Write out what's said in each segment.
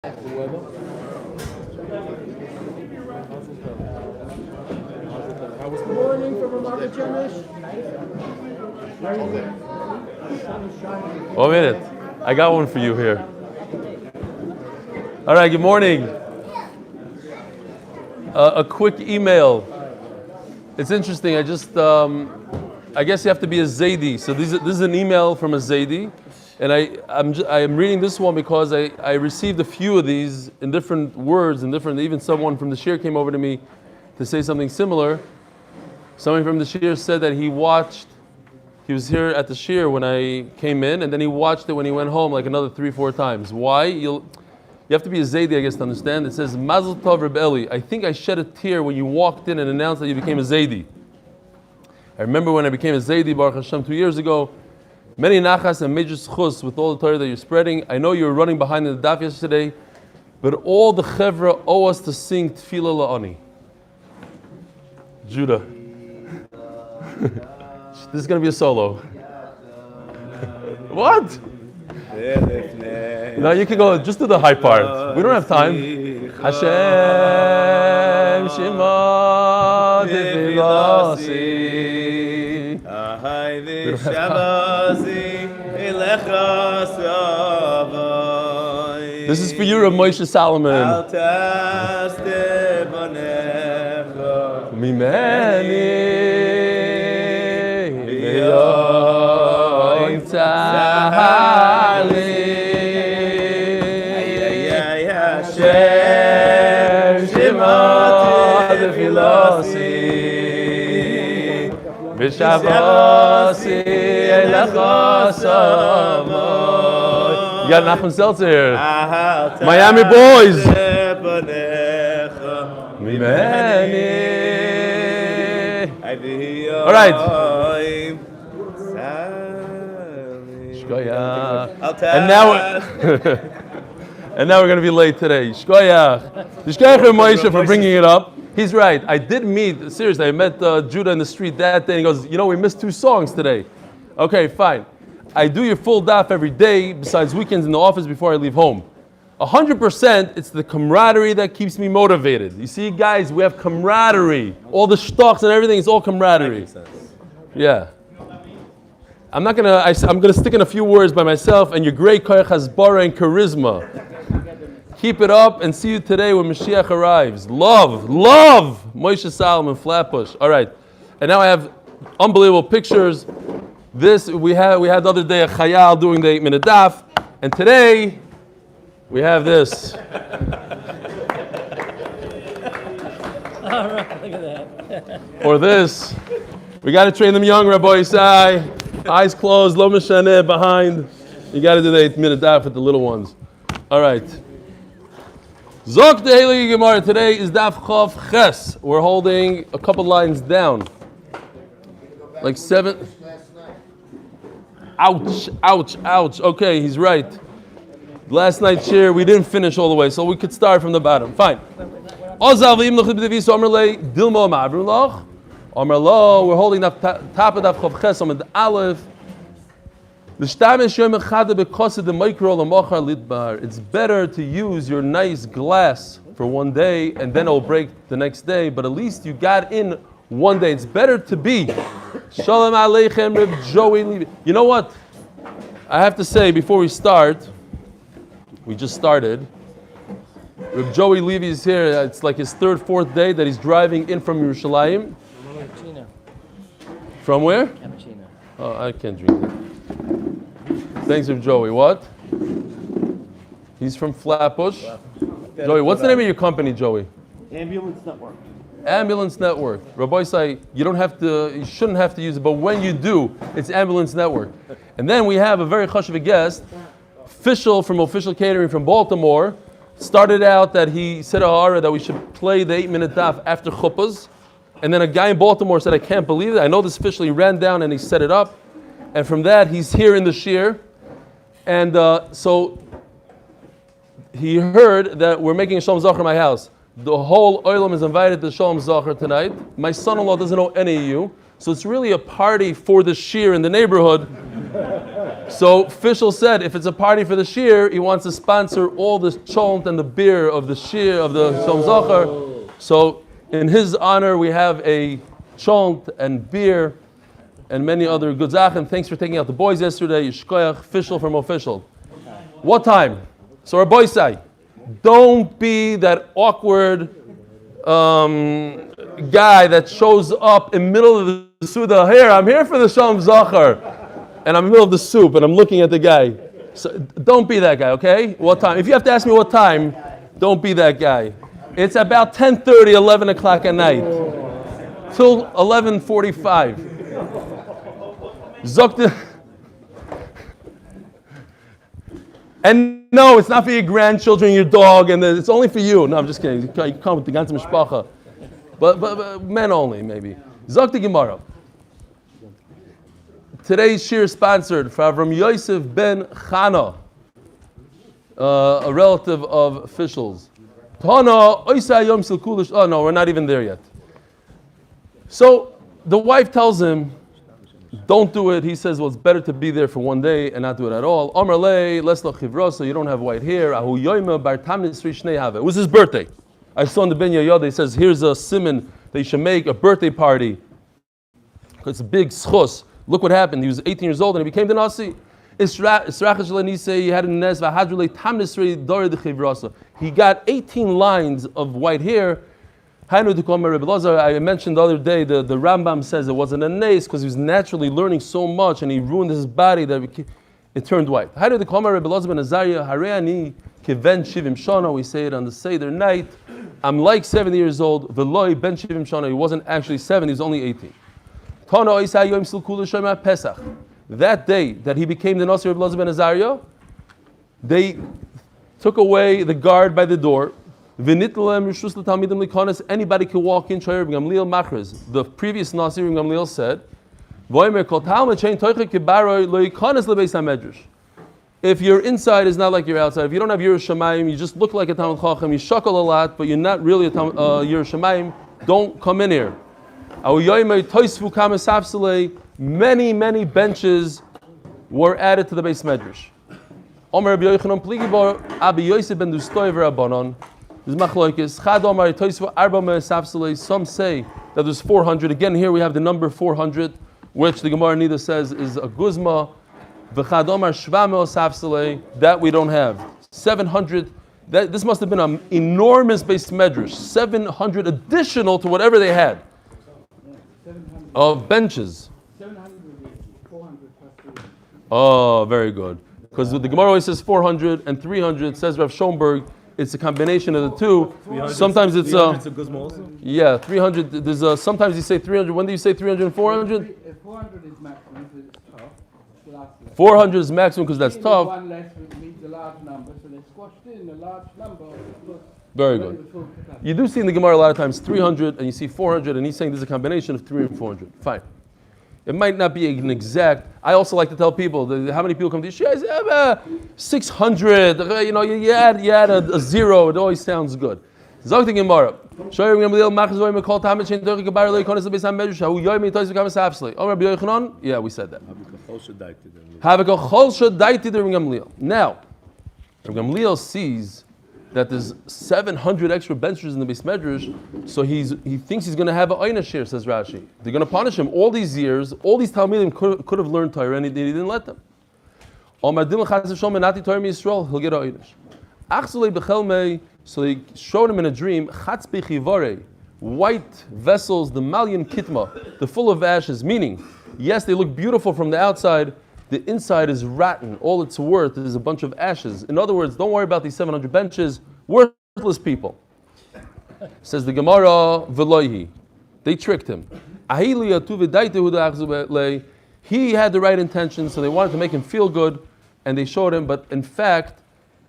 Morning from Ramada Janish. 1 minute. I got one for you here. All right, good morning. A quick email. It's interesting. I guess you have to be a Zaidi. So this is an email from a Zaidi. And I'm reading this one because I received a few of these in different words and even someone from the Shir came over to me to say something similar. Someone from the Shir said that he was here at the Shir when I came in, and then he watched it when he went home like another 3-4 times. Why? You have to be a Zaidi, I guess, to understand. It says, Mazel Tov Reb Eli. I think I shed a tear when you walked in and announced that you became a Zaidi. I remember when I became a Zaidi, Baruch Hashem, 2 years ago. Many nachas and major schus with all the Torah that you're spreading. I know you were running behind in the Daf yesterday, but all the chevra owe us to sing Tefillah La'ani. Judah. This is going to be a solo. What? No, you can go just to the high part. We don't have time. Hashem Shema Tefilasi. This is for you, Rav Moshe Salomon. Mimeni v'yoim tzahali Hashem Shema Tefilasi V'shavasi elecha savoy. You got Nachman Seltzer here. Miami boys. All right. And now we're going to be late today. Shkoyach. Shkoyach Moshe for bringing it up. He's right. I did meet, seriously, I met Judah in the street that day, and he goes, we missed 2 songs today. Okay, fine. I do your full daf every day, besides weekends in the office before I leave home. 100%, it's the camaraderie that keeps me motivated. You see, guys, we have camaraderie. All the shtochs and everything, it's all camaraderie. Yeah. I'm gonna stick in a few words by myself, and your great koyach hasbara and charisma. Keep it up, and see you today when Mashiach arrives. Love, Moshe Salomon, Flatbush. All right, and now I have unbelievable pictures. This we had the other day a chayal doing the 8-minute daf, and today we have this. All right, look at that. Or this. We got to train them young, Rabbi Isai. Eyes closed, lo mishaneh behind. You got to do the 8-minute daf with the little ones. All right. Zok the Heilige Gemara. Today is Daf Chav Ches. We're holding a couple lines down. Like 7. Ouch. Okay, he's right. Last night's share, we didn't finish all the way, so we could start from the bottom. Fine. We're holding the top of Daf Chav Ches on the Aleph. It's better to use your nice glass for one day and then it'll break the next day, but at least you got in one day. It's better to be. Shalom Aleichem, Reb Joey Levy. You know what? I have to say before we start, we just started. Reb Joey Levy is here. It's like his 3rd, 4th day that he's driving in from Yerushalayim. From where? Cappuccino. Oh, I can't drink that. Thanks, Reb Joey. What? He's from Flatbush. Joey, what's the name of your company, Joey? Ambulance Network. Ambulance Network. Rabbi say you shouldn't have to use it, but when you do, it's Ambulance Network. And then we have a very chashuv guest, from Official Catering from Baltimore. Started out that he said a hara that we should play the 8-minute daf after chuppahs. And then a guy in Baltimore said, I can't believe it. I know this official. He ran down and he set it up. And from that, he's here in the shir. And so he heard that we're making a Shalom Zachar in my house. The whole Olam is invited to Shalom Zachar tonight. My son-in-law doesn't know any of you. So it's really a party for the shir in the neighborhood. So Fischl said, if it's a party for the shir, he wants to sponsor all the cholent and the beer of the shir of the Shalom Zachar. So in his honor, we have a cholent and beer and many other good zachen. Thanks for taking out the boys yesterday. Yishkoyach, Fischl from official. What time? So our boys say, don't be that awkward guy that shows up in the middle of the Suda. Here, I'm here for the Shalom Zachar. And I'm in the middle of the soup and I'm looking at the guy. So don't be that guy, okay? What time? If you have to ask me what time, don't be that guy. It's about 10:30, 11 o'clock at night. Till 11:45. Zokte. And no, it's not for your grandchildren, your dog, and it's only for you. No, I'm just kidding. You come with the ganze mishpacha. But men only, maybe. Zokte Gemara. Today's shir is sponsored from Yosef ben Chana, a relative of Fischl's. Oh no, we're not even there yet. So the wife tells him, don't do it. He says, well, it's better to be there for one day and not do it at all. So you don't have white hair. It was his birthday. I saw in the Ben Yoda, he says, here's a simon that you should make a birthday party. It's a big schos. Look what happened. He was 18 years old and he became the Nasi. He got 18 lines of white hair. I mentioned the other day, the Rambam says it wasn't a nace because he was naturally learning so much and he ruined his body that it turned white. We say it on the Seder night. I'm like 70 years old. He wasn't actually 7, he was only 18. That day that he became the Nasi Rebbe Elazar ben Azariah, they took away the guard by the door. Anybody could walk in. The previous Nasi Rebbe Gamliel said, if you're inside, it's not like you're outside. If you don't have Yiras Shamayim, you just look like a Talmid Chacham, you shuckle a lot, but you're not really a Yiras Shamayim, don't come in here. Many, many benches were added to the base medrash. Some say that there's 400. Again, here we have the number 400, which the Gemara neither says is a guzma. That we don't have. 700. This must have been an enormous base medrash. 700 additional to whatever they had of benches. 400 plus 300. Oh, very good. Because the Gemara always says 400 and 300. Says Rav Schoenberg, it's a combination of the two. Sometimes it's a guzma also? Yeah, 300. There's sometimes you say 300. When do you say 300 and 400? 400 is maximum because it's tough. 400 is maximum because that's tough. One less means a large number, so they squashed in a large number. Very good. You do see in the Gemara a lot of times 300 and you see 400, and he's saying there's a combination of 300 and 400. Fine. It might not be an exact. I also like to tell people how many people come to Yeshua. I say 600. You add a zero. It always sounds good. Zog the Gemara. Yeah, we said that. Now, Rav Gamliel sees that there's 700 extra benches in the Beis Medrash, so he thinks he's going to have an Eina share, says Rashi. They're going to punish him all these years. All these Talmidim could have learned Torah, and he didn't let them. He'll get an Einish. So they showed him in a dream, white vessels, the Malyan Kitma, the full of ashes, meaning, yes, they look beautiful from the outside, the inside is rotten. All it's worth is a bunch of ashes. In other words, don't worry about these 700 benches. Worthless people. Says the Gemara, Veloihi. They tricked him. He had the right intention, so they wanted to make him feel good, and they showed him, but in fact,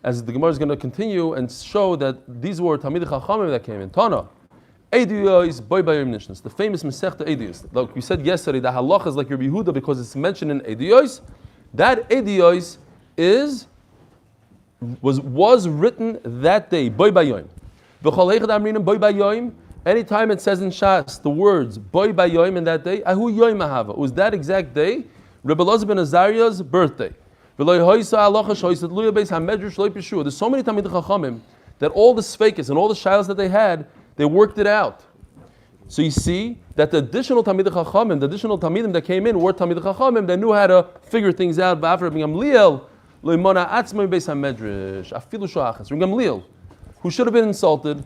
as the Gemara is going to continue and show that these were Talmidei Chachamim that came in. Tana. Ediyos boy bayim nishnas, the famous Masechta Ediyos. Like we said yesterday, the Halacha is like Rabbi Yehuda because it's mentioned in Ediyos. That Ediyos was written that day, boy bayim. V'chol eichad amrinim boy bayim. Anytime it says in Shas the words boy bayim in that day, ahu yoim ahava. It was that exact day, Rebbe Elazar ben Azariah's birthday. There's so many Talmidei Chachamim that all the Sfeikis and all the shilas that they had, they worked it out. So you see that the additional Talmidei Chachamim, the additional Talmidim that came in were Talmidei Chachamim that knew how to figure things out. Rabbi Gamliel, who should have been insulted,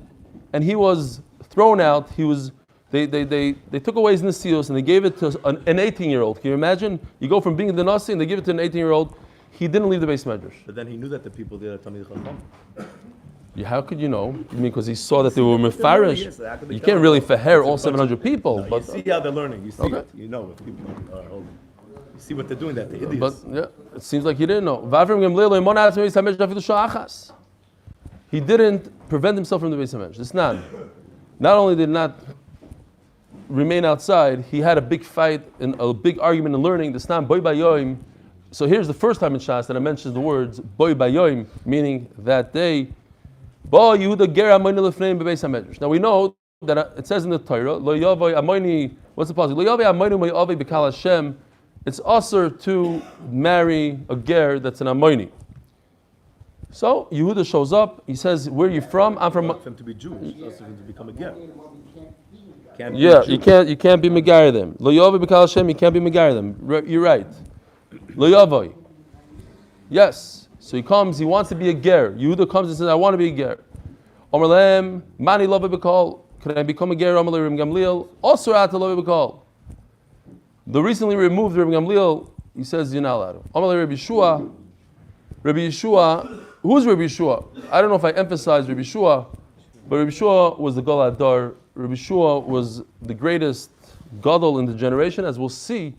and he was thrown out. They took away his nasios and they gave it to an 18-year-old. Can you imagine? You go from being the nasi and they give it to an 18-year-old. He didn't leave the base medrash. But then he knew that the people there are Talmidei Chacham. Yeah, how could you know? You mean because he saw that they were mefarish? You can't really faher all 700 people. No, but you see how they're learning. You see okay. it. You know if people are holding. You see what they're doing. That the idiots. But yeah, it seems like he didn't know. He didn't prevent himself from the base medrash. This not only did not remain outside, he had a big fight and a big argument in learning. This not boy bayoim. So here's the first time in Shas that I mentioned the words boy bayoim, meaning that day. Now we know that it says in the Torah, what's the passage? It's usher to marry a ger that's an Amoini. So Yehuda shows up. He says, "Where are you from?" I'm from. For him to be Jewish, also for him to become a ger. You can't be megayer them. Lo yavoi b'kal Hashem, you can't be megayer them. You're right. Lo yavoi. Yes. So he comes, he wants to be a ger. Yehuda comes and says, I want to be a ger. Omer lehem, mani lo b'kal. Can I become a ger? Omer lehem Gamliel. Also at lo b'kal. The recently removed Rabbi Gamliel, he says, you're not allowed. Omer lehem Rabbi Yeshua. Rabbi Yeshua, who's Rabbi Yeshua? I don't know if I emphasized Rabbi Yeshua, but Rabbi Yeshua was the Gadol Adar. Rabbi Yeshua was the greatest Gadol in the generation, as we'll see.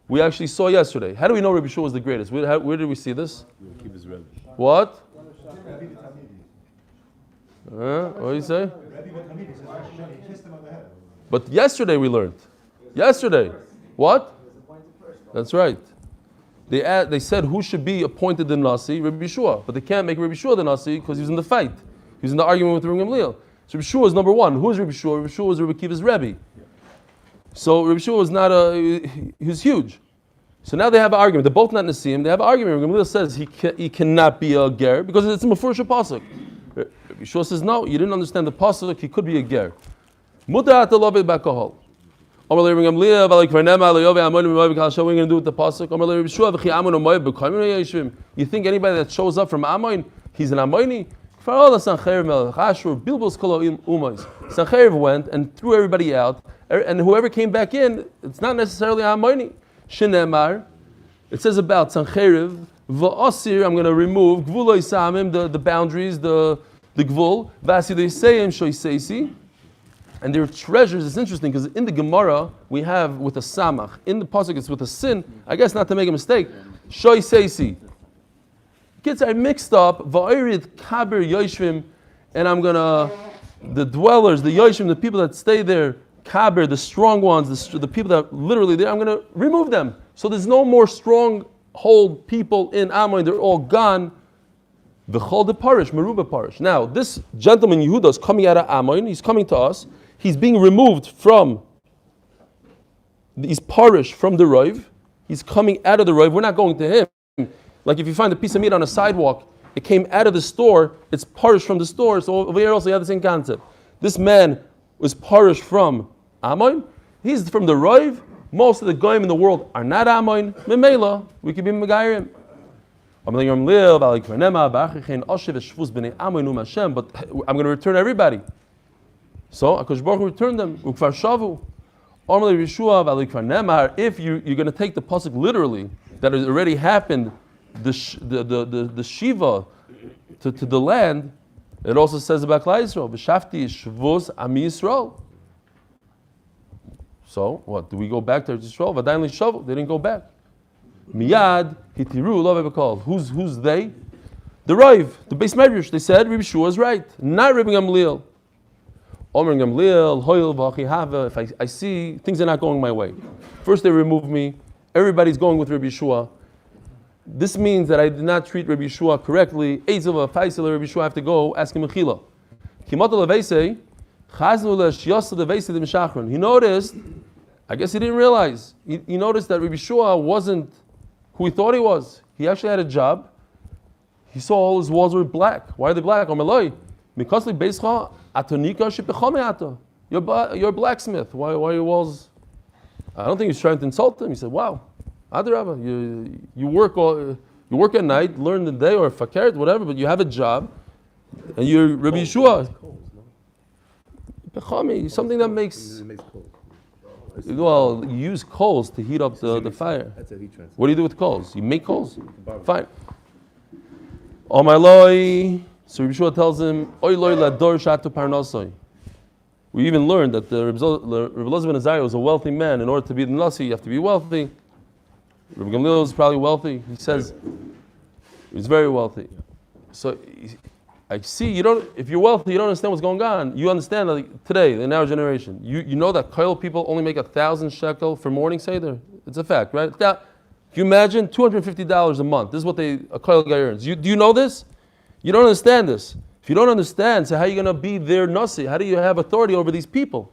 We actually saw yesterday. How do we know Rabbi Yeshua was the greatest? Where did we see this? What? What do you say? But yesterday we learned. Yesterday. What? That's right. They said who should be appointed the Nasi? Rabbi Yeshua. But they can't make Rabbi Yeshua the Nasi because he was in the fight. He was in the argument with Rabbi Gamliel. So Rabbi Yeshua is number one. Who is Rabbi Yeshua? Rabbi Yeshua was Rabbi Kiva's Rebbe. So Rabbi Yeshua was not he was huge. So now they have an argument. They're both not Nasim. They have an argument. Rabbi Gamliel says he cannot be a ger because it's a Mefurish pasuk. Rabbi Yeshua says no, you didn't understand the pasuk. He could be a ger. Mutar at the love bakahol. What are we going to do with the pasuk? You think anybody that shows up from Amoin, he's an Amoini? Sancheiriv went and threw everybody out, and whoever came back in, it's not necessarily Amoini. Shinemar, it says about Sancheiriv, v'asir, I'm going to remove gvuloi samim, the boundaries, the gvul, v'asideiseyim shoiseisi. And their treasures, it's interesting because in the Gemara we have with a samach. In the pasuk it's with a sin. I guess not to make a mistake. Shoy seisi. Kids are mixed up. Va'irid kabir yoshvim, and I'm gonna the dwellers, the yoshvim, the people that stay there, kabir, the strong ones, the people that literally there, I'm gonna remove them. So there's no more stronghold people in Ammon. They're all gone. V'chol de parish, meruba parish. Now this gentleman Yehuda is coming out of Ammon. He's coming to us. He's being removed from, he's parish from the Rov. He's coming out of the Rov. We're not going to him. Like if you find a piece of meat on a sidewalk, it came out of the store, it's parish from the store. So over here also you have the same concept. This man was parish from Ammon. He's from the Rov. Most of the goyim in the world are not Ammon. Memela, we could be Megairim. But I'm going to return everybody. So HaKadosh Baruch Hu returned them. If you're going to take the pasuk literally, that has already happened, the shiva to the land, it also says about Klal Yisrael, V'shafti shvus ami Yisrael. So what? Do we go back to Yisrael? V'adayin lishavu. They didn't go back. Miyad hitiru lo v'bekol. Who's they? The Rav, the Beis Medrash. They said Rabbi Yeshua is right, not Rabbi Gamliel. Omer Gamliel, Hoyel v'achihava. If I see things are not going my way, first they remove me. Everybody's going with Rabbi Yeshua. This means that I did not treat Rabbi Yeshua correctly. Eizav Faisal Rabbi Yeshua, I have to go ask him mechila. Kimata leveisei chaznu le'shyasa leveisei demishachron. He noticed. I guess he didn't realize. He noticed that Rabbi Yeshua wasn't who he thought he was. He actually had a job. He saw all his walls were black. Why are they black? You're a blacksmith. Why are your walls? I don't think he's trying to insult him. He said, wow, Adarabba, you work at night, learn the day, or fakert, whatever, but you have a job, and you're Rabbi Yeshua. Bechami, something that makes... Well, you use coals to heat up the fire. What do you do with coals? You make coals? Fine. Oh my Lord. So Rabbi Yeshua tells him, Oy loy lador shatu parnosoi. We even learned that the Rabbi Elazar ben Azariah was a wealthy man. In order to be the Nasi, you have to be wealthy. Rabbi Gamliel was probably wealthy. He says he's very wealthy. So I see if you're wealthy, you don't understand what's going on. You understand like today, in our generation. You know that Koil people only make 1,000 shekel for morning seder? It's a fact, right? Can you imagine? $250 a month. This is what a Koil guy earns. Do you know this? You don't understand this. If you don't understand, so how are you going to be their nasi? How do you have authority over these people?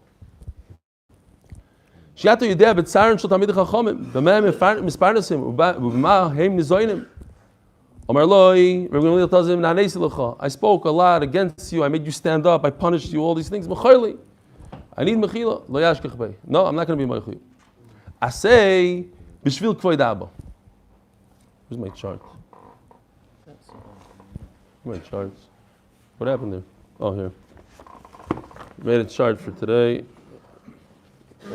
I spoke a lot against you. I made you stand up. I punished you. All these things. I need mechila. No, I'm not going to be mechila. I say, b'shvil kvoid abba. Where's my chart? My charts. What happened there? Oh, here. Made a chart for today.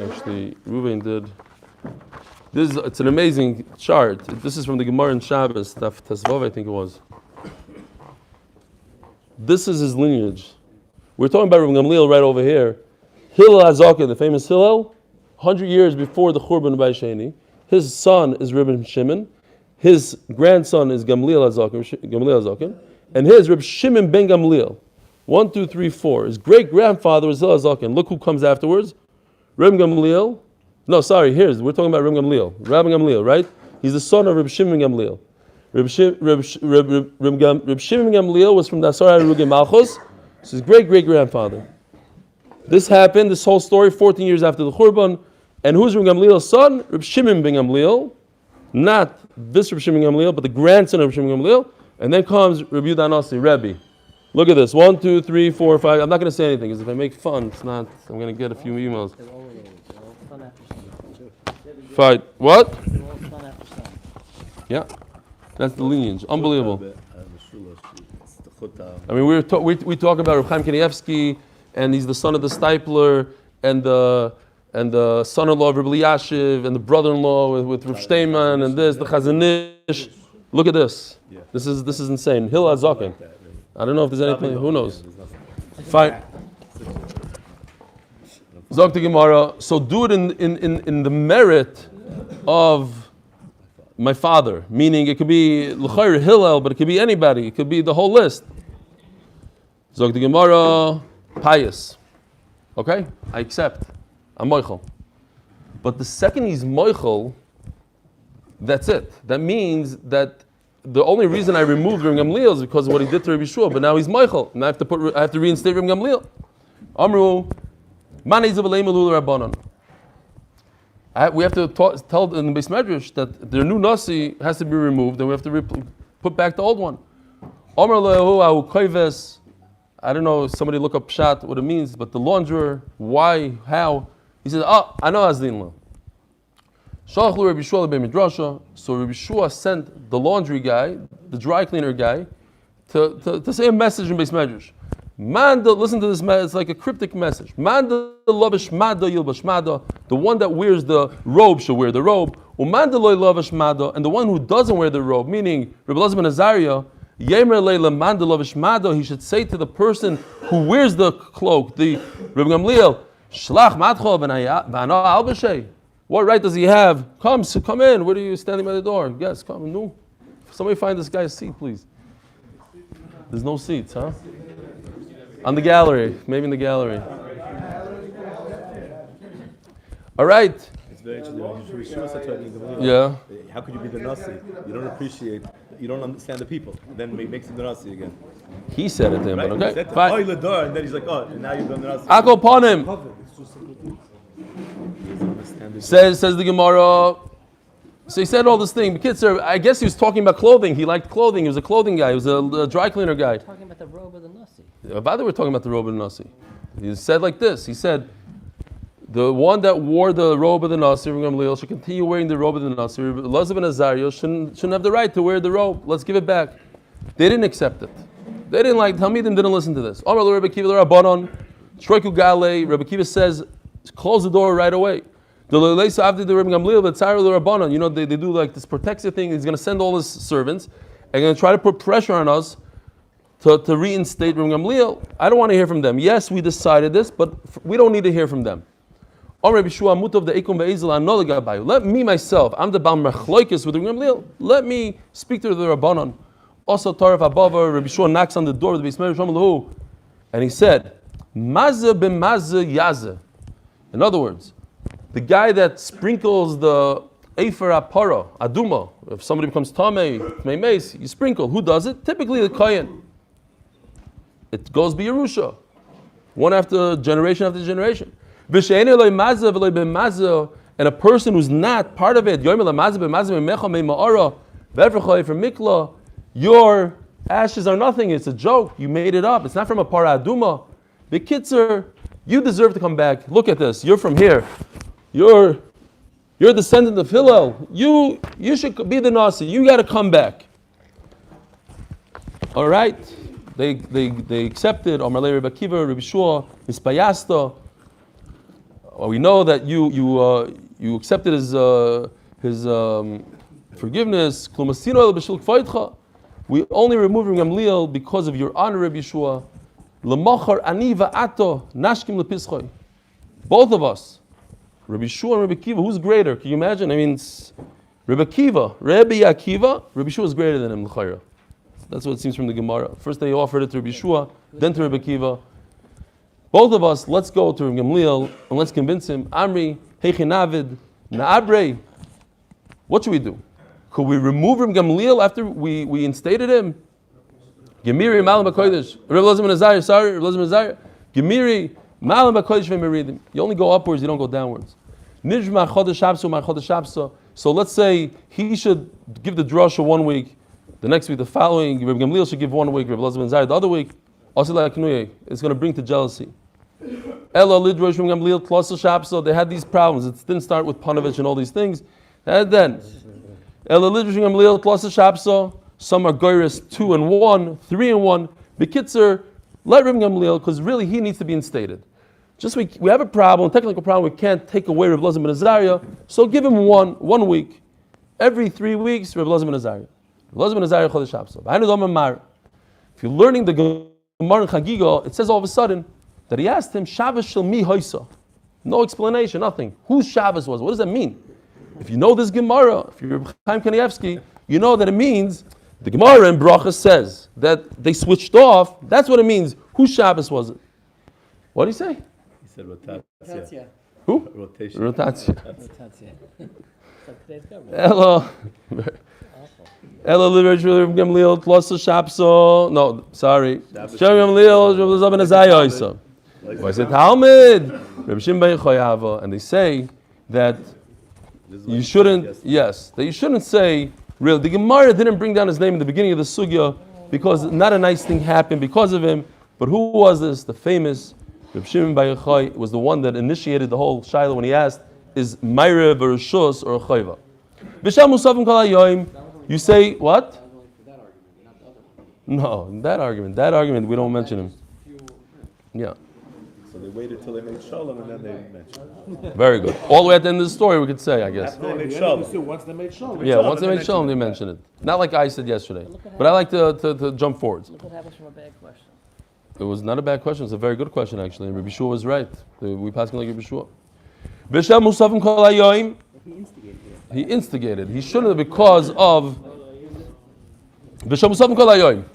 Actually, Ruben did. It's an amazing chart. This is from the Gemara in Shabbos, Daf Tesvav, I think it was. This is his lineage. We're talking about Rabbi Gamliel right over here. Hillel HaZaken, the famous Hillel, 100 years before the Churban Bayis Sheni. His son is Rabbi Shimon. His grandson is Gamliel HaZaken. And his Reb Shimon ben Gamliel, 1, 2, 3, 4. His great grandfather was Hillel HaZaken. Look who comes afterwards. Reb Gamliel. No, sorry. We're talking about Reb Gamliel. Rabbi Gamliel, right? He's the son of Reb Shimon ben Gamliel. Reb Shimon ben Gamliel was from the Asar HaRugei Malchus. It's his great grandfather. This happened. This whole story 14 years after the Churban. And who's Reb Gamliel's son? Reb Shimon ben Gamliel. Not this Reb Shimon ben Gamliel, but the grandson of Reb Shimon ben Gamliel. And then comes Rabbi Yehuda Nasi, Rebbe. Look at this. 1, 2, 3, 4, 5. I'm not going to say anything because if I make fun, it's not. I'm going to get a few emails. Fine. What? Yeah. That's the lineage. Unbelievable. I mean, we talk about Reb Chaim Kanievsky, and he's the son of the Stipler, and the son-in-law of Reb Eliashiv, and the brother-in-law with Reb Steinman, and this, the Chazanish. Look at this. This is insane. Hillel HaZaken. I don't know if there's anything. Who knows? Fine. Zok the Gemara. So do it in the merit of my father. Meaning it could be L'chayr Hillel, but it could be anybody. It could be the whole list. Zok the Gemara. Pious. Okay? I accept. I'm moichel. But the second he's moichel, that's it. That means that the only reason I removed Rabbi Gamliel is because of what he did to Rabbi Yeshua, but now he's Michael, and I have to reinstate Rabbi Gamliel. Amru, we have to tell in the Beis Medrash that their new nasi has to be removed, and we have to put back the old one. I don't know. Somebody look up pshat what it means, but the launderer, why, how? He says, I know Azdin lo. So Rabbi Yeshua sent the laundry guy, the dry cleaner guy, to say a message in Beis Medrash. Listen to this message, it's like a cryptic message. The one that wears the robe should wear the robe. And the one who doesn't wear the robe, meaning Rabbi Elazar ben Azariah, he should say to the person who wears the cloak, the Rabbi Gamliel, what right does he have? Come in. What are you standing by the door? Yes, come. No. Somebody find this guy a seat, please. There's no seats, huh? On the gallery. Maybe in the gallery. All right. It's very interesting. Yeah. How could you be the Nasi? You don't understand the people. Then he makes him the Nasi again. He said it to him, right? but okay. Fine. And then he's like, now you've done the Nasi. I'll go upon him. Says the Gemara. So he said all this thing. Bekitzer, I guess he was talking about clothing. He liked clothing. He was a clothing guy. He was a dry cleaner guy. Talking about the robe of the Nasi. By the way, we're talking about the robe of the Nasi. He said like this. He said, the one that wore the robe of the Nasi should continue wearing the robe of the Nasi. Elazar ben Azariah shouldn't have the right to wear the robe. Let's give it back. They didn't accept it. They didn't like. Talmidim didn't listen to this. Amar Rabbi Kiva Rabbanon, Shroiku Gale. Rabbi Kiva says, close the door right away. You know, they do like this protective thing. He's going to send all his servants and going to try to put pressure on us to reinstate Rabbi Gamliel. I don't want to hear from them. Yes, we decided this, but we don't need to hear from them. Let me myself, I'm the Baal Mechloikis with Rabbi Gamliel. Let me speak to the Rabbanon. Also, Tarif Abava, Rabbi Shua knocks on the door of the Bismillah Shalom, and he said, Mazah b'mazah yazah. In other words, the guy that sprinkles the Efer Apara, Aduma, if somebody becomes Tameh, Meis, you sprinkle. Who does it? Typically the Kohen. It goes by Yerusha. One after generation after generation. And a person who's not part of it, your ashes are nothing. It's a joke. You made it up. It's not from a Para Aduma. The Kitzer, you deserve to come back. Look at this. You're from here. You're a descendant of Hillel. You should be the Nasi. You got to come back. All right. They accepted. Omar Rabbi Akiva, Rabbi Shua, Mispayasta. We know that you accepted his forgiveness. We only removed Gamliel because of your honor, Rabbi Shua. Lemachar ani va'ato nashkim lepischoi. Both of us. Rabbi Shua and Rabbi Akiva, who's greater? Can you imagine? I mean, Rabbi Akiva, Rabbi Shua is greater than him, l'chayra. That's what it seems from the Gemara. First they offered it to Rabbi Shua, then to Rabbi Akiva. Both of us, let's go to Rabbi Gamliel and let's convince him. Amri, Heichinavid, Na'abrei. What should we do? Could we remove Rabbi Gamliel after we instated him? Gemiri, Malam HaKodesh. Rabbi Elazar ben Azariah, sorry, Rabbi Elazar ben Azariah. Gemiri, Malam HaKodesh v'meridim. You only go upwards, you don't go downwards. Nijma chodesh hapso, my chodesh hapso. So let's say he should give the drasha 1 week, the next week, the following, Rabbi Gamliel should give 1 week, Rabbi Elazar ben Azariah the other week. It's going to bring to jealousy. Ella lidrosh Rabbi Gamliel tlosa shapso. They had these problems. It didn't start with Panovich and all these things. And then Ella lidrosh Rabbi Gamliel tlosa shapso. Some are goyres 2 and 1, 3 and 1. Bekitzer, let Rabbi Gamliel, because really he needs to be instated. Just we have a problem, a technical problem. We can't take away Rabbi Elazar ben Azariah, so give him one week. Every 3 weeks, Rabbi Elazar ben Azariah. Rabbi Elazar ben Azariah chodesh hapso. If you're learning the Gemara in Chagiga, it says all of a sudden that he asked him, Shabbos shel mi hoisa. No explanation, nothing. Whose Shabbos was? What does that mean? If you know this Gemara, if you're Chaim Kanievsky, you know that it means, the Gemara in Berachos says that they switched off. That's what it means. Whose Shabbos was it? What did he say? He said rotatia. Who? Rotation. Rotatia. Hello. Ella Liverich Rabbi Gamliel Tlosa Shapso. No, sorry. Rabbi Gamliel Rabbi Elazar ben Azariah also. I said Talmud Rabbi Shimon ben Choyava, and they say that you shouldn't. Yes, that you shouldn't say. Real. The Gemara didn't bring down his name in the beginning of the sugya because not a nice thing happened because of him. But who was this? The famous Rabbi Shimon ben Choyava was the one that initiated the whole shiloh when he asked, "Is Meire Berachos or a Chayva?" B'Shem Musafim Kol Hayoim. You say what? No, that argument we don't mention him. Yeah. So they waited till they made shalom and then they mentioned it. Very good. All the way at the end of the story, we could say, I guess. After they made shalom. Once they made shalom. Yeah, once they made shalom, they mentioned it. Not like I said yesterday. But I like to jump forwards. Look what happens from a bad question. It was not a bad question. It's a very good question, actually. And Rabbi Shua was right. We passed him like Rabbi Shua. B'Shem Musafim Kol Hayoim. He instigated. He shouldn't have because of B'Shem Musafim Kol Hayoim.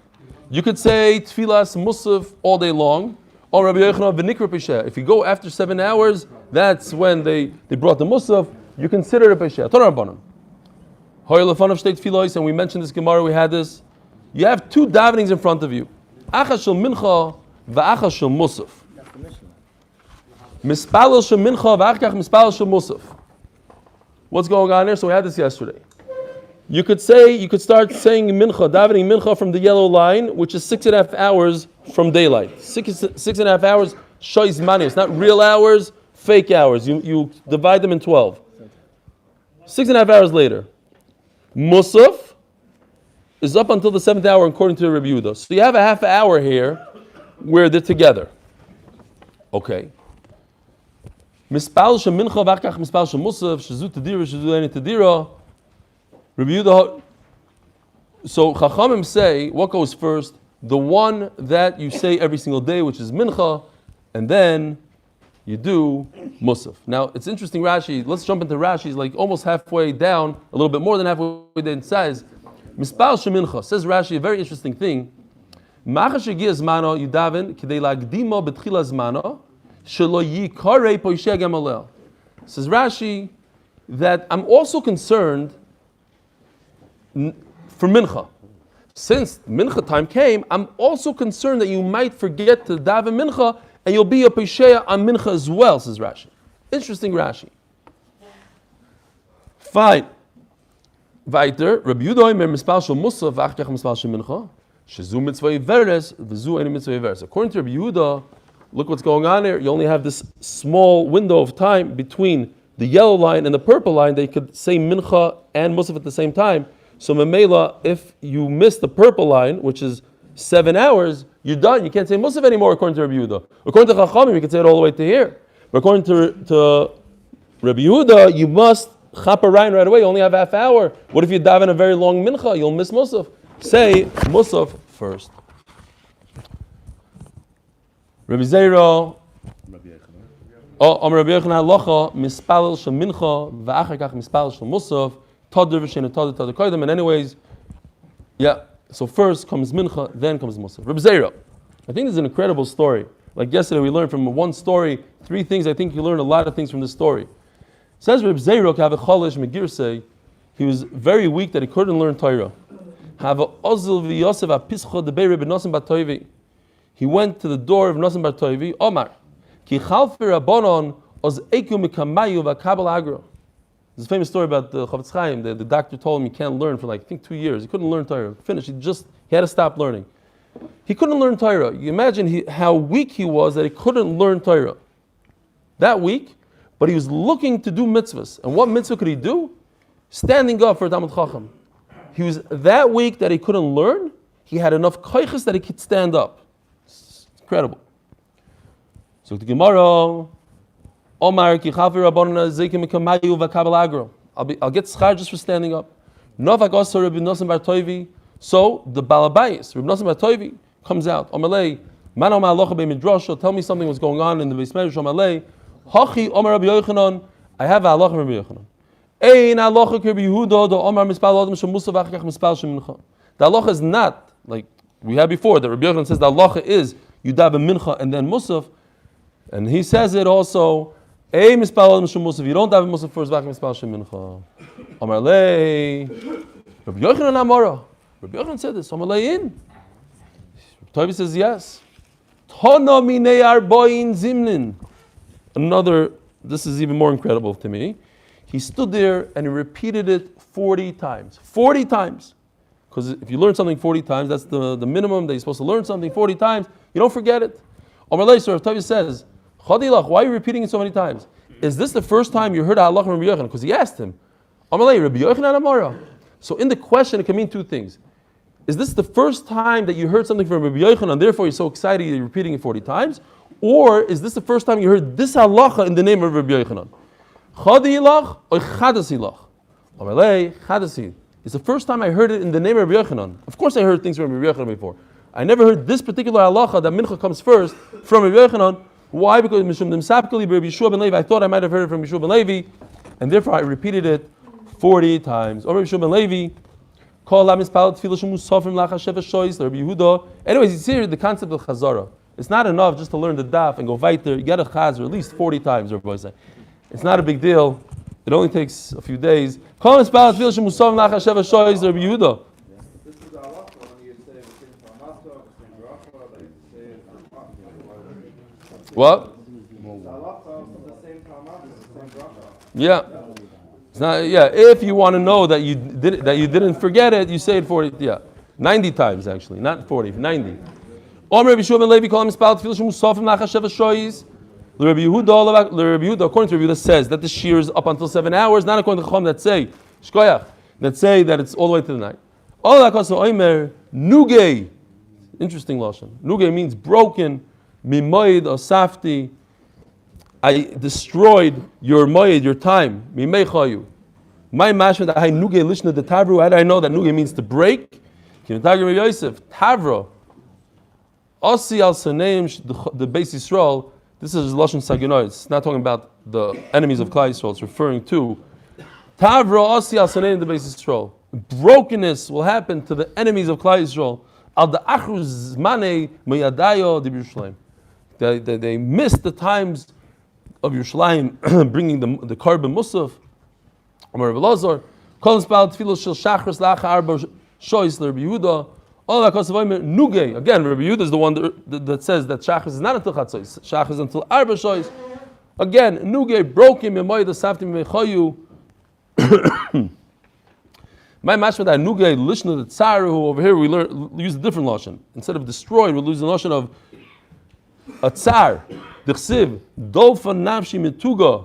You could say Tfilas Musaf all day long. Or Rabbi Yochanan v'nikra Pesheh. If you go after 7 hours, that's when they brought the Musaf. You consider it Pesheh. Torah Rabbanan. Hoyer lefanav shtei tfilos, and we mentioned this Gemara. We had this. You have 2 davenings in front of you. Achas shel mincha v'achas shel Musaf. That's the Mishnah. Mispalel shel mincha v'achkach mispalel shel Musaf. What's going on there? So we had this yesterday. You could start saying mincha, davening mincha from the yellow line, which is 6.5 hours from daylight. 6.5 hours, shoyz mani. It's not real hours, fake hours. You divide them in 12. 6.5 hours later. Musaf is up until the 7th hour according to Rabbi Yehuda. So you have a half hour here where they're together. Okay. Mispal shemincha v'achkach mispal shemusaf shezu tedira shezu eni tedira. Rabbi Yehuda. So Chachamim say what goes first? The one that you say every single day, which is mincha, and then you do musaf. Now it's interesting. Rashi. Let's jump into Rashi. He's like almost halfway down, a little bit more than halfway down. It says mispal shemincha. Says Rashi a very interesting thing. Machash yegi zmano yudaven kidei lagdimo betchila zmano. Says Rashi that I'm also concerned for mincha. Since mincha time came, I'm also concerned that you might forget to daven mincha and you'll be a pesheya on mincha as well, says Rashi. Interesting Rashi. Fine. Weiter, Rabbi Yehuda omer mispal shel musaf v'achkach mispal shel mincha shezu mitzvah iveres v'zu eni mitzvah iveres. According to Rabbi Yehuda, look what's going on here. You only have this small window of time between the yellow line and the purple line. They could say mincha and musaf at the same time. So memela, if you miss the purple line, which is 7 hours, you're done. You can't say musaf anymore according to Rabbi Yehuda. According to Chachamim, you can say it all the way to here. But according to Rabbi Yehuda, you must chapa right away. You only have half hour. What if you dive in a very long mincha? You'll miss musaf. Say musaf first. Rabbi Zeiro, Rabbi Yochanan halacha mispalel shel mincha v'achar kach mispalel shel musaf tadir v'sheinu tadir koydem. And anyways, yeah. So first comes mincha, then comes musaf. Rabbi Zeiro, I think this is an incredible story. Like yesterday, we learned from one story 3 things. I think you learn a lot of things from this story. It says Rabbi Zeiro k'ave cholish megirse. He was very weak that he couldn't learn Torah. Have a ozil v'yosef apischa debei Rabbi Nosson bar Toivi. He went to the door of Nosson bar Toivi. Omar, ki chalfi rabbanon oz eku mikamayu v'kabel agro. There's a famous story about the Chavetz Chaim. The doctor told him he can't learn for like I think 2 years. He couldn't learn Torah. Finished. He had to stop learning. He couldn't learn Torah. You imagine how weak he was that he couldn't learn Torah. That weak, but he was looking to do mitzvahs. And what mitzvah could he do? Standing up for Talmud Chacham. He was that weak that he couldn't learn. He had enough koiches that he could stand up. Incredible. So the Gemara, Omar ki chaver rabbanon zeikim mikamayu v'kabel agro. I'll get schar just for standing up. Novak also Rabbi Nosson bar Toivi. So the Balabayis, Rabbi Nosson bar Toivi, comes out. Omalei, man omar halacha be'midrasha. Tell me something was going on in the Beis Medrash. Omalei, hachi omar Rabbi Yochanan. I have a halacha from Rabbi Yochanan. Ein halacha Rabbi Yehuda do omar mispal adam shemusav v'achkach mispal shemincha. The halacha is not like we had before. That Rabbi Yochanan says the halacha is you daven mincha and then musaf, and he says it also. Ei mispal adam shemusav. You don't daven musaf first v'achkach mispal shemincha. Omar lei. Rabbi Yochanan amara. Rabbi Yochanan said this. Omar lei in. Tobi says yes. Tona minei arboin zimnin. Another. This is even more incredible to me. He stood there and he repeated it 40 times. 40 times. Because if you learn something 40 times, that's the minimum that you're supposed to learn something 40 times. You don't forget it. Omar lei, so Rav Tovi says, Chadilach, why are you repeating it so many times? Is this the first time you heard halacha from Rabbi Yochanan? Because he asked him. Omar lei, Rabbi Yochanan amara. So in the question, it can mean 2 things. Is this the first time that you heard something from Rabbi Yochanan, and therefore you're so excited you're repeating it 40 times? Or is this the first time you heard this halacha in the name of Rabbi Yochanan? Chadilach or chadasilach? Omar lei, chadasi. It's the first time I heard it in the name of Rabbi Yochanan. Of course I heard things from Rabbi Yochanan before. I never heard this particular halacha that mincha comes first from Rabbi Yochanan. Why? Because Mishum Dimsapkali Rabbi Yeshua ben Levi. I thought I might have heard it from Yeshua ben Levi, and therefore I repeated it 40 times. Or Rabbi Yeshua ben Levi, call la mispalat tefillah shemusafim lachashev shoyz. Rabbi Yehuda. Anyways, you see the concept of chazara. It's not enough just to learn the daf and go weiter. You get a chazar at least 40 times. Everybody say, it's not a big deal. It only takes a few days. Call mispalat tefillah shemusafim lachashev shoyz. Rabbi Yehuda. This is a lot when you say the same Parnasa, the same Berachos, that you say it for What? the halacha of the same Parnasa, the same Berachos. Yeah. It's not, yeah, if you want to know that you didn't forget it, you say it 90 times actually, not 40, 90. Omer Rabbi Shua ben Levi call him spal tefillah shemusafim lachashev shoyis. The Rabbi Yehuda, according to Rabbi Yehuda, says that the shear is up until 7 hours, not according to Chacham that say shkoyach, that say that it's all the way to the night. All that comes omer nugei. Interesting lashon. Nugei means broken. Mimoid osafti. I destroyed your moed, your time. Mimeichayu. My mashma that I nugei lishna the tavru. How do I know that nugei means to break? Kinetagir Yosef tavro. Osi al saneim the Beis Yisrael. This is lashon saginoi. It's not talking about the enemies of Klal Yisrael. It's referring to tavro osi al saneim the Beis Yisrael. Brokenness will happen to the enemies of Klal Yisrael. Al the achruz manei meyadayo di Yerushalayim. They missed the times of Yerushalayim bringing the carbon musaf. Amar Rabbi Lazar, kol spal tefillah shel shachris lach arba shoyis l'Rabbi Yehuda. All that comes of nugei. Again, Rabbi Yehuda is the one that says that shachris is not until chatzos. Shachris is until arba shoyis. Again, nugei broken memoy the safti mechayu. My mashma that nugei lishna the tzaru. Over here we use a different lashon. Instead of destroyed, we use the lashon of a tsar. D'chsiv dolfa nafshi mituga.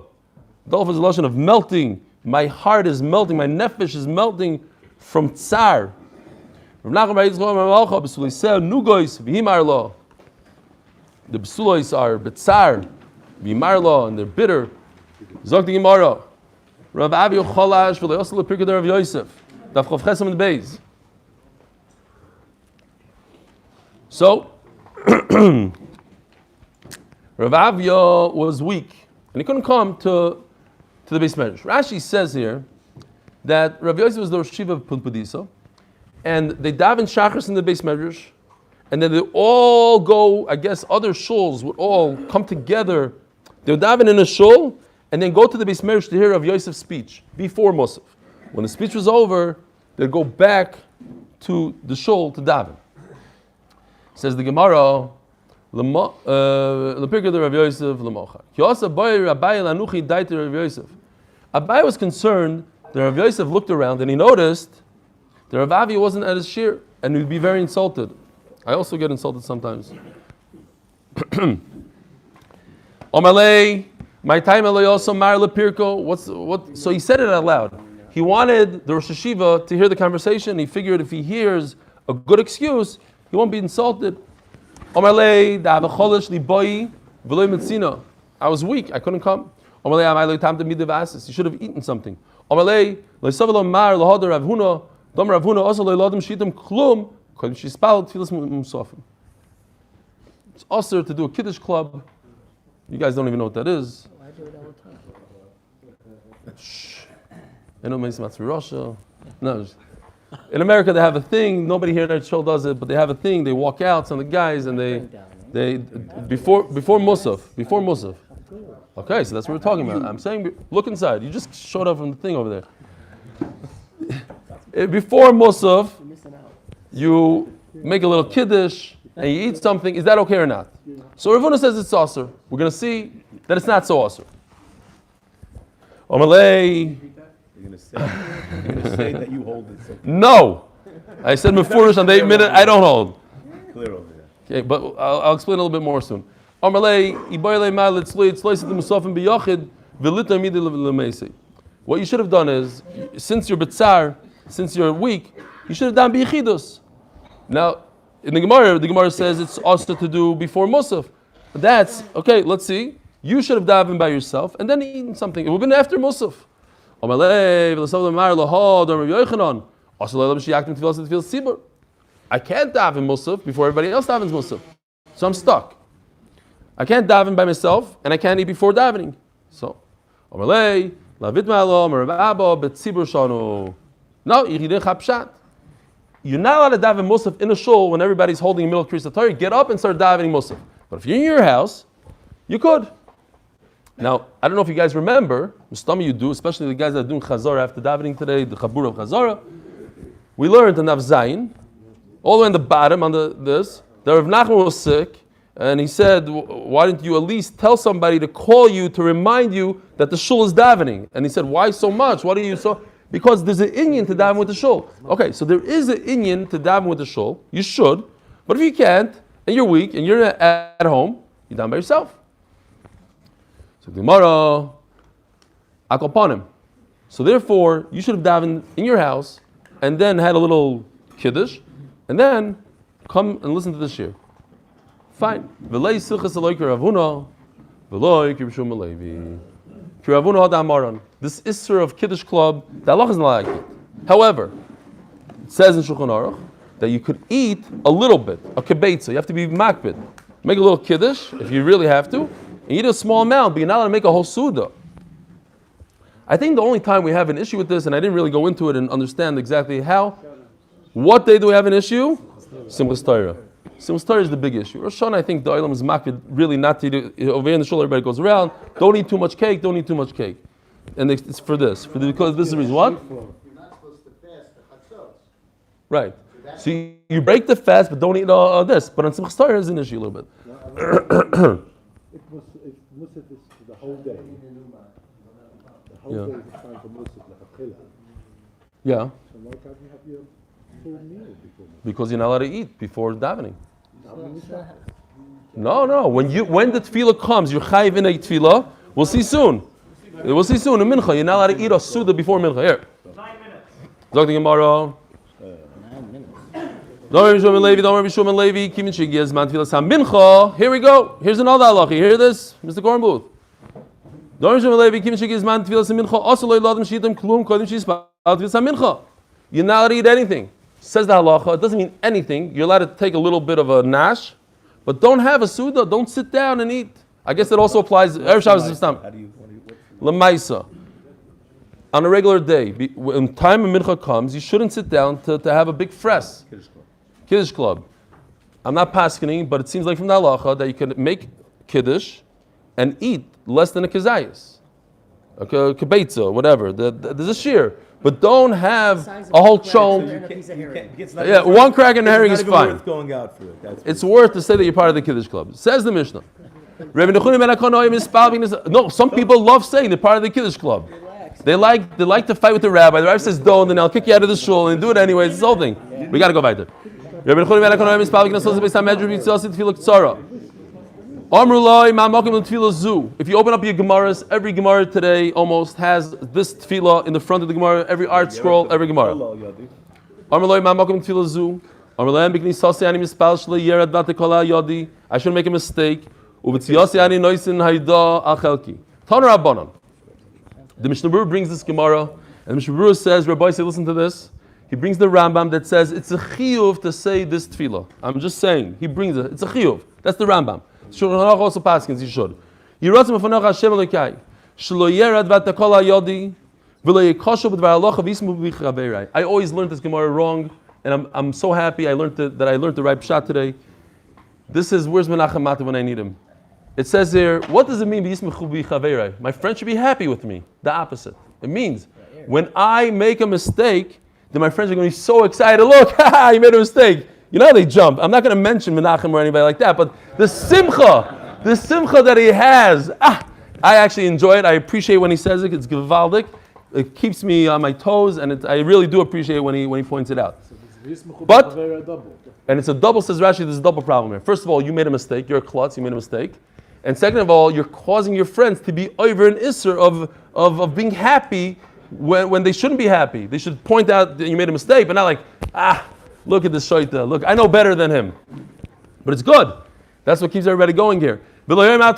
Dolfa is a lashon of melting. My heart is melting. My nefesh is melting from tsar. The besulois are betzar, v'yimarlo, and they're bitter. Zog the Gemara. Rav Avi Cholash v'le'osel lepirkei Rav Yosef. Daf Chof Chesam and Beis. So, Rav Avia was weak, and he couldn't come to the Beis Medrash. Rashi says here that Rav Yosef was the Rosh Yeshiva of Pumbedisa, and they daven shachris in the Beis Medrash, and then they all go, I guess other shuls would all come together. They would daven in a shul, and then go to the Beis Medrash to hear Rav Yosef's speech before Musaf. When the speech was over, they'd go back to the shul to daven. Says the Gemara, Lepirkei Rav Yosef L'mocha. Kiyosa boy Rabbi Lanuchi daite Rav Yosef. Abai was concerned that Rav Yosef looked around and he noticed that Rav Avi wasn't at his shir, and he'd be very insulted. I also get insulted sometimes. Omalei, my time also Mar Lepirko. So he said it out loud. He wanted the Rosh Yeshiva to hear the conversation. He figured if he hears a good excuse, he won't be insulted. I was weak, I couldn't come. You should have eaten something. It's also to do a Kiddush club. You guys don't even know what that is. I do it all the time. Shh. I know Russia. No. In America, they have a thing. Nobody here in our show does it, but they have a thing. They walk out, some of the guys, and they before Musaf. Okay, so that's what we're talking about. I'm saying, look inside. You just showed up from the thing over there. Before Musaf, you make a little kiddush and you eat something. Is that okay or not? So Rav Huna says it's asur. We're going to see that it's not so asur. Omalei. You're going to say that you hold it. So No, I said mefurish on the 8 minute. I don't hold. clear over there. Okay, but I'll explain a little bit more soon. What you should have done is, since you're betzar, since you're weak, you should have done biyichidus. Now, in the Gemara says it's also to do before Musaf. That's okay. Let's see. You should have davened by yourself and then eaten something. It would have been after Musaf. I can't daven Musaf before everybody else davens Musaf, so I'm stuck. I can't daven by myself, and I can't eat before davening. So, no, you're not allowed to daven Musaf in a shul when everybody's holding a middle Kriyas Torah. Get up and start davening Musaf. But if you're in your house, you could. Now, I don't know if you guys remember, some of you do, especially the guys that are doing Chazara after davening today, the Chabur of Chazara. We learned in Nav Zayin, all the way in the bottom, on this, that Rav Nachman was sick, And he said, why didn't you at least tell somebody to call you to remind you that the shul is davening? And he said, why so much? What are you so? Because there's an inyan to daven with the shul. Okay, so there is an inyan to daven with the shul. You should. But if you can't, and you're weak, and you're at home, you daven by yourself. So Gemara, Akopanim. So therefore, you should have davened in your house, and then had a little kiddush, and then come and listen to the shir. Fine. This Isser of Kiddush Club, the halacha is not like it. However, it says in Shulchan Aruch that you could eat a little bit, a kibbetza. You have to be makbid. Make a little kiddush, if you really have to, and eat a small amount, but you're not allowed to make a whole suda. I think the only time we have an issue with this, and I didn't really go into it and understand exactly how, what day do we have an issue? Simchas Torah. Simchas Torah is the big issue. Rosh Hashanah, I think the Olam is makbid really not to do, over here in the shul everybody goes around, don't eat too much cake, don't eat too much cake. And it's for this, because this is the reason. What? You're not supposed to fast the chatzos. Right. So you break the fast, but don't eat all this. But on Simchas Torah is an issue a little bit. It Musaf is the whole day. The whole day is time for Musaf, like a chila. Yeah. So why can't you have your full meal before Musaf? Because you're not allowed to eat before davening. No. When the tefillah comes, you're chayiv in a tefillah. We'll see soon. We'll see soon in mincha. You're not allowed to eat a suda before mincha. Here. 9 minutes. Dr. Gemara. 9 minutes. Here we go. Here's another halacha. You hear this, Mr. Kornbluth? You're not allowed to eat anything. Says the halacha. It doesn't mean anything. You're allowed to take a little bit of a nash, but don't have a suda. Don't sit down and eat. I guess it also applies. Erev Shabbos is Stam. Lemaisa. On a regular day, when time of mincha comes, you shouldn't sit down to have a big fres. Kiddush club. I'm not paskening, but it seems like from the halacha that you can make kiddush and eat less than a kazayas. A kibbetza, whatever. There's a shear. But don't have a whole chom. Yeah, one crack in the herring is fine. Worth going out for it. It's worth to say that you're part of the Kiddush club. Says the Mishnah. No, some people love saying they're part of the Kiddush club. They like to fight with the rabbi. The rabbi says don't, and I'll kick you out of the shul and do it anyways. It's the whole thing. We got to go weiter. If you open up your Gemaras, every Gemara today almost has this tefillah in the front of the Gemara, every art scroll, every Gemara. I shouldn't make a mistake. The Mishnah Berurah brings this Gemara, and the Mishnah Berurah says, Rabbi, say, listen to this. He brings the Rambam that says it's a chiyuv to say this tefillah. I'm just saying, he brings it. It's a chiyuv. That's the Rambam. Shulchan Aruch also paskins, you should. Yiratzim afanach Hashem Elokai. Shlo yerad v'atakol hayodi v'lo yekoshu b'dvar halacha v'yismu b'chaverai. I always learned this Gemara wrong, and I'm so happy I learned that I learned the right pshat today. This is, where's Menachem Mata when I need him? It says here, what does it mean, b'yismu b'chaverai? My friend should be happy with me. The opposite. It means, when I make a mistake, then my friends are going to be so excited. Look, you made a mistake. You know how they jump. I'm not going to mention Menachem or anybody like that, but the simcha that he has, I actually enjoy it. I appreciate when he says it. It's gewaldic. It keeps me on my toes, and I really do appreciate it when he points it out. But, and it's a double, says Rashi, there's a double problem here. First of all, you made a mistake. You're a klutz, you made a mistake. And second of all, you're causing your friends to be over an isser of being happy when they shouldn't be happy. They should point out that you made a mistake, but not like, look at this shaita. Look, I know better than him. But it's good. That's what keeps everybody going here. I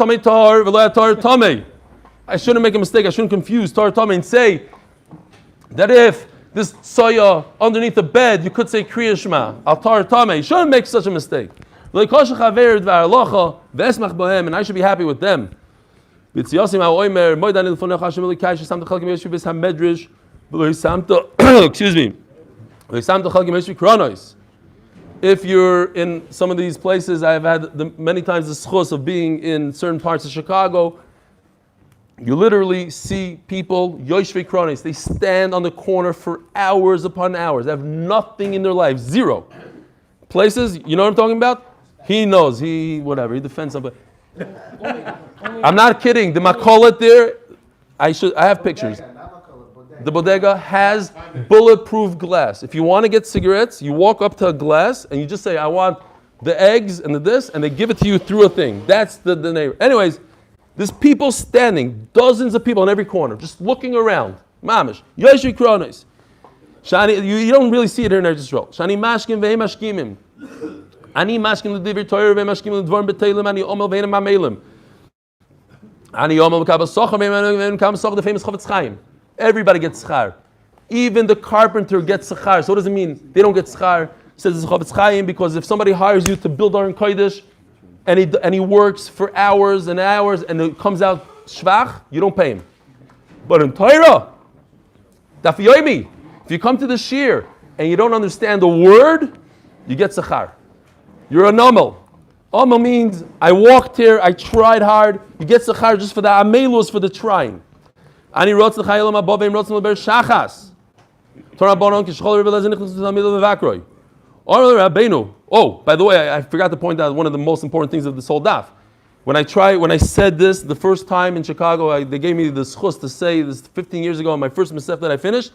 shouldn't make a mistake. I shouldn't confuse tar tame and say that if this soya underneath the bed, you could say kriya shema al tar tame. You shouldn't make such a mistake. And I should be happy with them. Excuse me. If you're in some of these places, I've had many times the schus of being in certain parts of Chicago. You literally see people, yoshvei kronos, they stand on the corner for hours upon hours. They have nothing in their life, zero. Places, you know what I'm talking about? He knows. He defends somebody. I'm not kidding. The makolet there, I have pictures. The bodega has bulletproof glass. If you want to get cigarettes, you walk up to a glass and you just say, I want the eggs and this, and they give it to you through a thing. That's the neighbor. Anyways, there's people standing, dozens of people in every corner, just looking around. Mamish. Yoshi Kronos. You don't really see it here in Eretz Yisrael. Shani mashkim ve'em mashkimim. Ani mashkim l'divir Torah ve'em mashkim l'dvarim b'teilim. Ani omel ve'em ma'melim. Ani omel v'kabel sochar ve'em kam sochar, the famous Chavetz Chaim. Everybody gets schar. Even the carpenter gets schar. So what does it mean? They don't get schar. Says it's Chavetz Chaim because if somebody hires you to build Aron Kodesh and he works for hours and hours and it comes out shvach, you don't pay him. But in Torah, Daph Yomi, if you come to the shir and you don't understand the word, you get sechar. You're a nomel. Omel means I walked here, I tried hard. You get sechar just for the amelus, for the trying. Ani rotz l'chayelam abovim rotz l'ber shachas. Torah bonon kishchol rebelez nichnas l'tamid l'vakroy. Oh, by the way, I forgot to point out one of the most important things of this whole daf. When I said this the first time in Chicago, they gave me the schus to say this 15 years ago on my first Masef that I finished.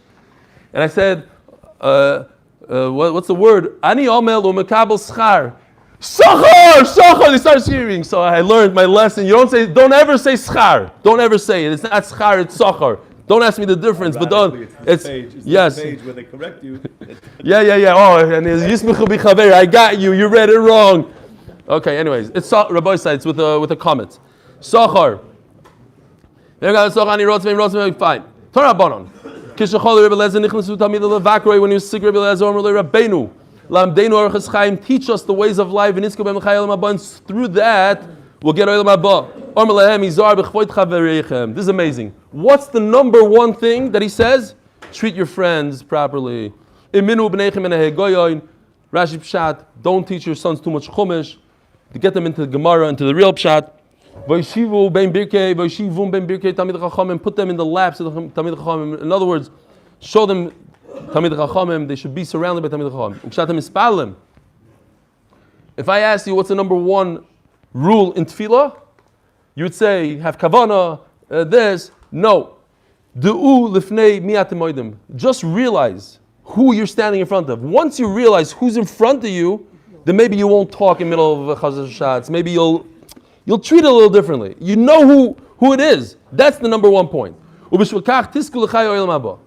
And I said, what's the word? Ani omel u'mekabel schar. Shachar! They start cheering. So I learned my lesson. Don't ever say schar. Don't ever say it. It's not schar, it's shachar. Don't ask me the difference, but don't. It's yes. The page where they correct you. Yeah. Oh, and it's yismichu b'chaver. I got you. You read it wrong. Okay. Anyways, it's Rabbi sides with a comment. Sachar. Fine. Torah banon. Kishachol Rebbe Lezer nichnasu tamid levakroi when he was sick. Rebbe Lezer Omer Rabbeinu lamdeinu archas chaim. Teach us the ways of life. And isko b'mchayel mabon. Through that, we'll get oil mabon. This is amazing. What's the number one thing that he says? Treat your friends properly. Rashi Pshat, don't teach your sons too much chumash. To get them into the Gemara, into the real Pshat. Put them in the laps of the Tamid Chachamim. In other words, show them Tamid Chachamim. They should be surrounded by Tamid Chachamim. If I ask you what's the number one rule in tefillah, you would say, have kavana, this. No. Du'u lifnei mi'atim moedim. Just realize who you're standing in front of. Once you realize who's in front of you, then maybe you won't talk in the middle of chazar shots. Maybe you'll treat it a little differently. You know who it is. That's the number one point. Ubishvakach tisku l'chay oil maba.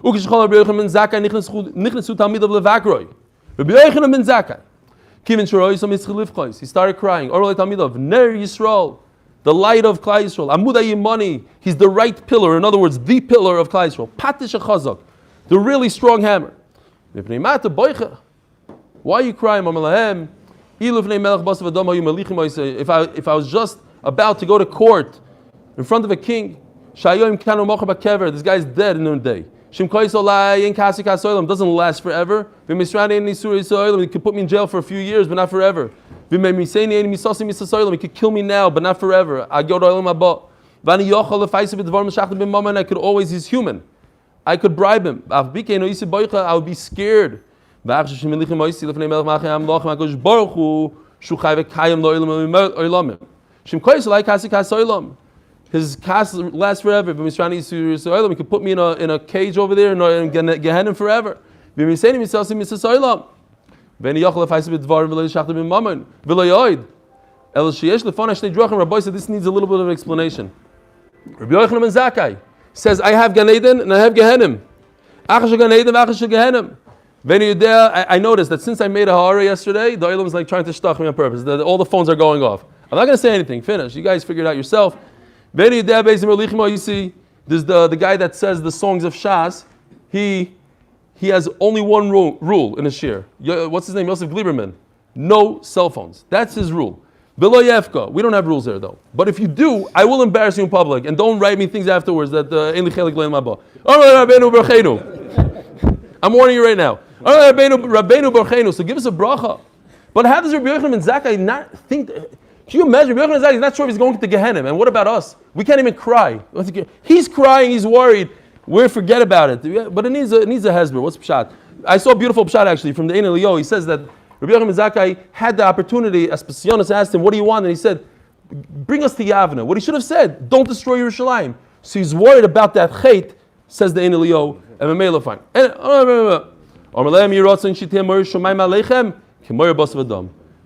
Ukishchol Rabbi Yochanan ben Zakkai nichnasu talmidav levakroi. Rabbi Yochanan ben Zakkai. He started crying. Ner Yisrael, the light of Klal Yisrael. Amud Yimani, he's the right pillar. In other words, the pillar of Klal Yisrael. Patish Chazak, the really strong hammer. Why are you crying? If I was just about to go to court in front of a king, this guy's dead in a day. Doesn't last forever. He could put me in jail for a few years, but not forever. He could kill me now, but not forever. I go to Olam Haba. I could always, he's human. I could bribe him. I would be scared. His cast lasts forever. He could put me in a cage over there and Gehenna forever. This needs a little bit of explanation. Rabbi Yochanan ben Zakkai says, I have Gan Eden and I have Gehenna. I noticed that since I made a hara yesterday, the Olam is like trying to stuff me on purpose. All the phones are going off. I'm not going to say anything. Finish. You guys figure it out yourself. You see, there's the guy that says the songs of Shas. He has only one rule in his shir. What's his name? Yosef Gleiberman. No cell phones. That's his rule. Below Yefka. We don't have rules there though. But if you do, I will embarrass you in public. And don't write me things afterwards that I'm warning you right now. So give us a bracha. But how does Rabbi Yochanan ben Zakkai not think? Can you imagine? Rabbi Yochanan ben Zakkai is not sure if he's going to Gehenna. And what about us? We can't even cry. He's crying. He's worried. We'll forget about it. But it needs a hezbollah. What's pshat? I saw a beautiful pshat actually from the Ein Elio. He says that Rabbi Yochanan ben Zakkai had the opportunity, as Passionis asked him, what do you want? And he said, bring us to Yavna. What he should have said, don't destroy Yerushalayim. So he's worried about that chait, says the Ein Elio, and Mamela fine.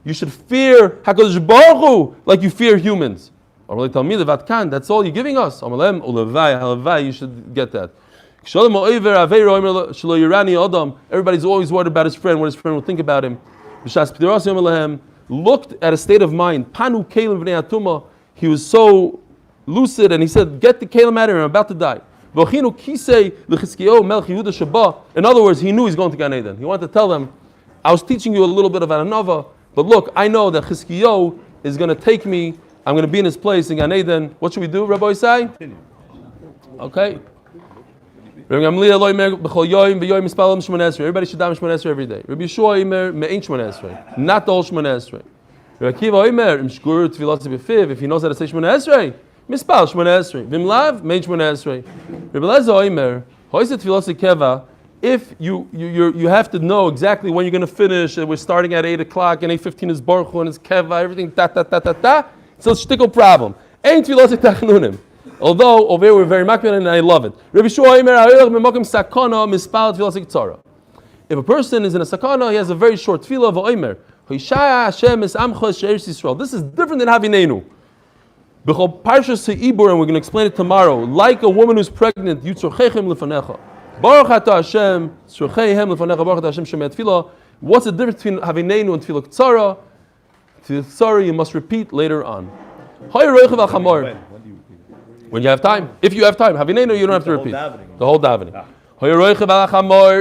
You should fear HaKadosh Baruch Hu like you fear humans. That's all you're giving us. You should get that. Everybody's always worried about his friend, what his friend will think about him. Looked at a state of mind. He was so lucid and he said, get the Kalim out of here, I'm about to die. In other words, he knew he's going to Gan Eden. He wanted to tell them, I was teaching you a little bit of Anava, but look, I know that Chizkiyo is going to take me, I'm going to be in his place in Gan Eden. What should we do, Rabbi Isai? Okay. Everybody should daven Shmoneh Esrei every day. Rabbi Yeshua Omer me'ein Shmoneh Esrei, not the whole Shmoneh Esrei. Rabbi Akiva Omer im shgur tefillah b'fiv. If he knows how to say Shmoneh Esrei, mispal Shmoneh Esrei. Vim lav me'ein Shmoneh Esrei. Rabbi Lezer Omer hoise tefillah keva. If you have to know exactly when you're going to finish. We're starting at 8 o'clock and 8:15 is Baruch Hu and it's keva. Everything ta. So it's a shtickle problem. Ein tefillah tachnunim. Although over here we're very makbid and I love it. If a person is in a sakana, he has a very short tefillah of Omer. This is different than Havinenu. And we're going to explain it tomorrow. Like a woman who's pregnant, what's the difference between Havinenu and tefillah Ktsara? Tefillah Ktsara you must repeat later on. When you have time. If you have time. Havinenu, you don't have to repeat. The whole davening.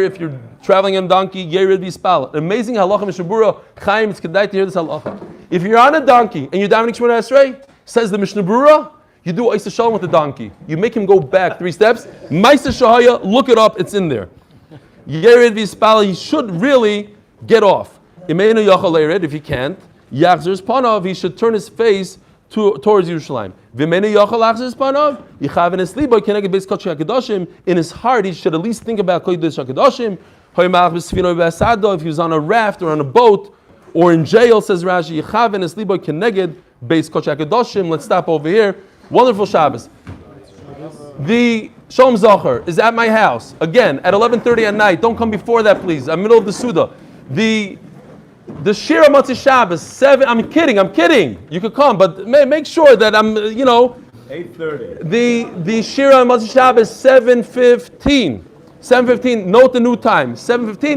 If you're traveling on a donkey, yerid bispal. Amazing halacha Mishnah Chaim, it's kedai to hear this halacha. If you're on a donkey and you're davening Shmoneh Esrei, says the Mishnah Berurah, you do Eisa Shalom with the donkey. You make him go back 3 steps. Ma'aser Shahaya, look it up, it's in there. Yerid bispal, he should really get off. Imeinu yachal yerid, if he can't. Yachzer's panav, he should turn his face towards Yerushalayim. In his heart, he should at least think about Kodesh HaKadoshim. If he was on a raft or on a boat or in jail, says Rashi, let's stop over here. Wonderful Shabbos. The Shalom Zocher is at my house. Again, at 11:30 at night. Don't come before that, please. I'm middle of the Suda. The Shira Matzah Shabbos, 7, I'm kidding. You could come, but make sure that I'm, 8:30. The Shira Matzah Shabbos, 7:15. 7:15, note the new time. 7:15,